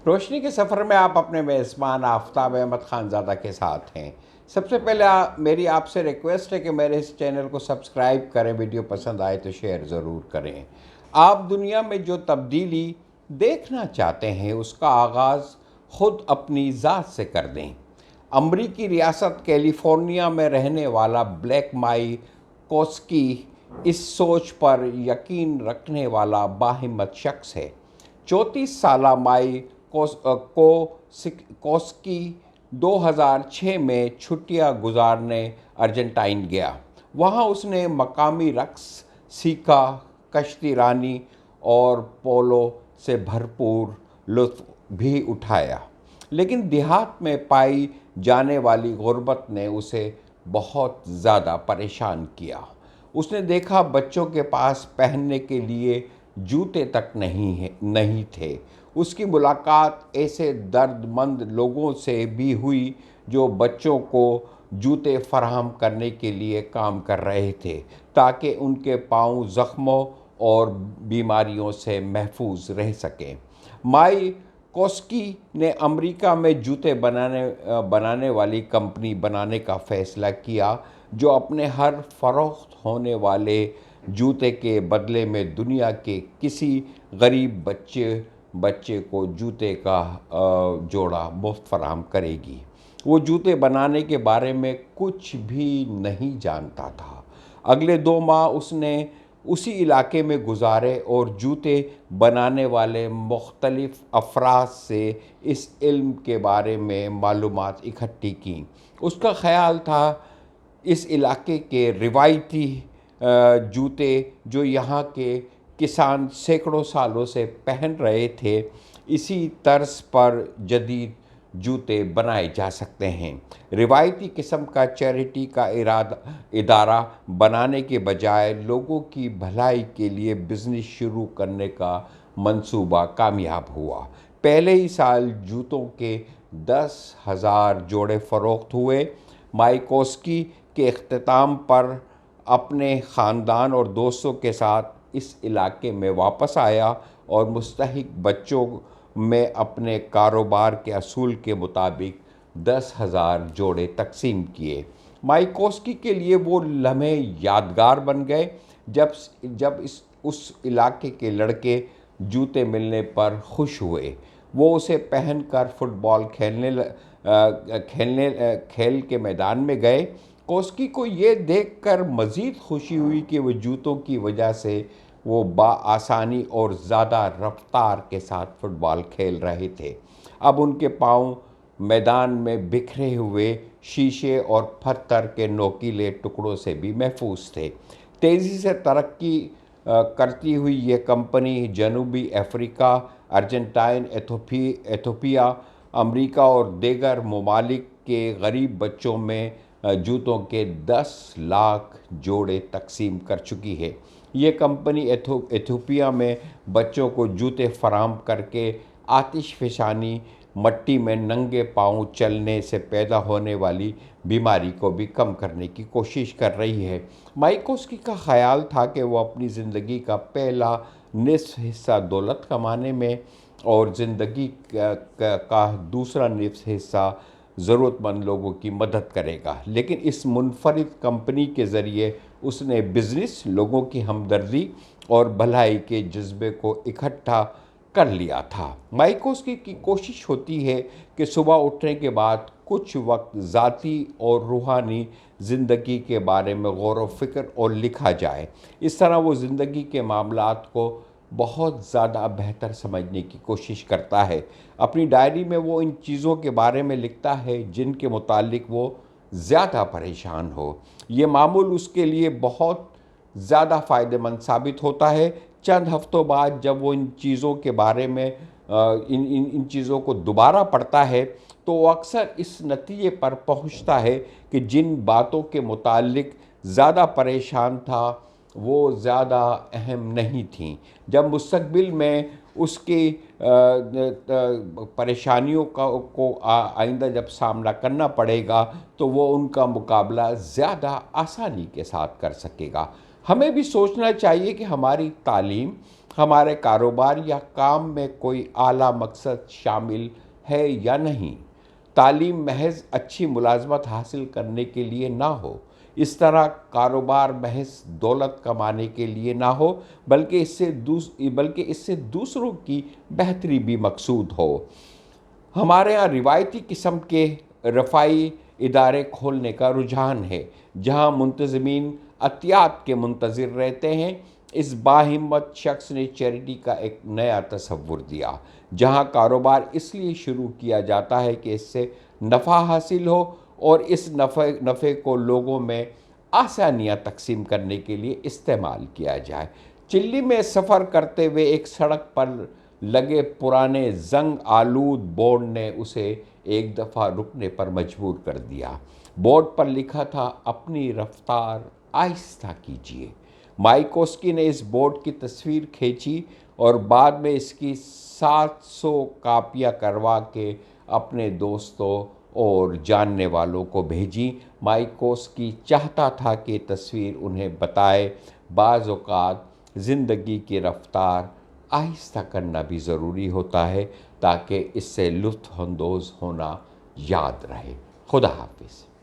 روشنی کے سفر میں آپ اپنے میزبان آفتاب احمد خانزادہ کے ساتھ ہیں۔ سب سے پہلے میری آپ سے ریکویسٹ ہے کہ میرے اس چینل کو سبسکرائب کریں، ویڈیو پسند آئے تو شیئر ضرور کریں۔ آپ دنیا میں جو تبدیلی دیکھنا چاہتے ہیں اس کا آغاز خود اپنی ذات سے کر دیں۔ امریکی ریاست کیلیفورنیا میں رہنے والا بلیک مائی کوسکی اس سوچ پر یقین رکھنے والا باہمت شخص ہے۔ 34 سالہ مائی کوسکی 2006 میں چھٹیاں گزارنے ارجنٹائن گیا۔ وہاں اس نے مقامی رقص سیکھا، کشتی رانی اور پولو سے بھرپور لطف بھی اٹھایا، لیکن دیہات میں پائی جانے والی غربت نے اسے بہت زیادہ پریشان کیا۔ اس نے دیکھا بچوں کے پاس پہننے کے لیے جوتے تک نہیں تھے۔ اس کی ملاقات ایسے درد مند لوگوں سے بھی ہوئی جو بچوں کو جوتے فراہم کرنے کے لیے کام کر رہے تھے تاکہ ان کے پاؤں زخموں اور بیماریوں سے محفوظ رہ سکیں۔ مائی کوسکی نے امریکہ میں جوتے بنانے والی کمپنی بنانے کا فیصلہ کیا جو اپنے ہر فروخت ہونے والے جوتے کے بدلے میں دنیا کے کسی غریب بچے کو جوتے کا جوڑا مفت فراہم کرے گی۔ وہ جوتے بنانے کے بارے میں کچھ بھی نہیں جانتا تھا۔ اگلے 2 ماہ اس نے اسی علاقے میں گزارے اور جوتے بنانے والے مختلف افراد سے اس علم کے بارے میں معلومات اکٹھی کیں۔ اس کا خیال تھا اس علاقے کے روایتی جوتے جو یہاں کے کسان سینکڑوں سالوں سے پہن رہے تھے، اسی طرز پر جدید جوتے بنائے جا سکتے ہیں۔ روایتی قسم کا چیریٹی کا ادارہ بنانے کے بجائے لوگوں کی بھلائی کے لیے بزنس شروع کرنے کا منصوبہ کامیاب ہوا۔ پہلے ہی سال جوتوں کے 10,000 جوڑے فروخت ہوئے۔ مائی کوسکی کے اختتام پر اپنے خاندان اور دوستوں کے ساتھ اس علاقے میں واپس آیا اور مستحق بچوں میں اپنے کاروبار کے اصول کے مطابق 10,000 جوڑے تقسیم کیے۔ مائی کوسکی کے لیے وہ لمحے یادگار بن گئے جب اس علاقے کے لڑکے جوتے ملنے پر خوش ہوئے۔ وہ اسے پہن کر فٹ بال کھیل کے میدان میں گئے۔ کوسکی کو یہ دیکھ کر مزید خوشی ہوئی کہ وہ جوتوں کی وجہ سے وہ بآسانی اور زیادہ رفتار کے ساتھ فٹ بال کھیل رہے تھے۔ اب ان کے پاؤں میدان میں بکھرے ہوئے شیشے اور پتھر کے نوکیلے ٹکڑوں سے بھی محفوظ تھے۔ تیزی سے ترقی کرتی ہوئی یہ کمپنی جنوبی افریقہ، ارجنٹائن، ایتھوپیا، امریکہ اور دیگر ممالک کے غریب بچوں میں جوتوں کے 10 لاکھ جوڑے تقسیم کر چکی ہے۔ یہ کمپنی ایتھوپیا میں بچوں کو جوتے فراہم کر کے آتش فشانی، مٹی میں ننگے پاؤں چلنے سے پیدا ہونے والی بیماری کو بھی کم کرنے کی کوشش کر رہی ہے۔ مائی کوسکی کا خیال تھا کہ وہ اپنی زندگی کا پہلا نصف حصہ دولت کمانے میں اور زندگی کا دوسرا نصف حصہ ضرورت مند لوگوں کی مدد کرے گا، لیکن اس منفرد کمپنی کے ذریعے اس نے بزنس، لوگوں کی ہمدردی اور بھلائی کے جذبے کو اکٹھا کر لیا تھا۔ مائی کوسکی کی کوشش ہوتی ہے کہ صبح اٹھنے کے بعد کچھ وقت ذاتی اور روحانی زندگی کے بارے میں غور و فکر اور لکھا جائے۔ اس طرح وہ زندگی کے معاملات کو بہت زیادہ بہتر سمجھنے کی کوشش کرتا ہے۔ اپنی ڈائری میں وہ ان چیزوں کے بارے میں لکھتا ہے جن کے متعلق وہ زیادہ پریشان ہو۔ یہ معمول اس کے لیے بہت زیادہ فائدہ مند ثابت ہوتا ہے۔ چند ہفتوں بعد جب وہ ان چیزوں کے بارے میں ان چیزوں کو دوبارہ پڑھتا ہے تو وہ اکثر اس نتیجے پر پہنچتا ہے کہ جن باتوں کے متعلق زیادہ پریشان تھا وہ زیادہ اہم نہیں تھیں۔ جب مستقبل میں اس کی پریشانیوں کو آئندہ جب سامنا کرنا پڑے گا تو وہ ان کا مقابلہ زیادہ آسانی کے ساتھ کر سکے گا۔ ہمیں بھی سوچنا چاہیے کہ ہماری تعلیم ہمارے کاروبار یا کام میں کوئی اعلیٰ مقصد شامل ہے یا نہیں۔ تعلیم محض اچھی ملازمت حاصل کرنے کے لیے نہ ہو، اس طرح کاروبار محض دولت کمانے کے لیے نہ ہو، بلکہ اس سے دوسروں کی بہتری بھی مقصود ہو۔ ہمارے ہاں روایتی قسم کے رفاہی ادارے کھولنے کا رجحان ہے، جہاں منتظمین عطیات کے منتظر رہتے ہیں۔ اس باہمت شخص نے چیریٹی کا ایک نیا تصور دیا، جہاں کاروبار اس لیے شروع کیا جاتا ہے کہ اس سے نفع حاصل ہو اور اس نفع کو لوگوں میں آسانیاں تقسیم کرنے کے لیے استعمال کیا جائے۔ چلی میں سفر کرتے ہوئے ایک سڑک پر لگے پرانے زنگ آلود بورڈ نے اسے ایک دفعہ رکنے پر مجبور کر دیا۔ بورڈ پر لکھا تھا، اپنی رفتار آہستہ کیجیے۔ مائکوسکی نے اس بورڈ کی تصویر کھینچی اور بعد میں اس کی 700 کاپیاں کروا کے اپنے دوستوں اور جاننے والوں کو بھیجی۔ مائکوسکی چاہتا تھا کہ تصویر انہیں بتائے بعض اوقات زندگی کی رفتار آہستہ کرنا بھی ضروری ہوتا ہے تاکہ اس سے لطف اندوز ہونا یاد رہے۔ خدا حافظ۔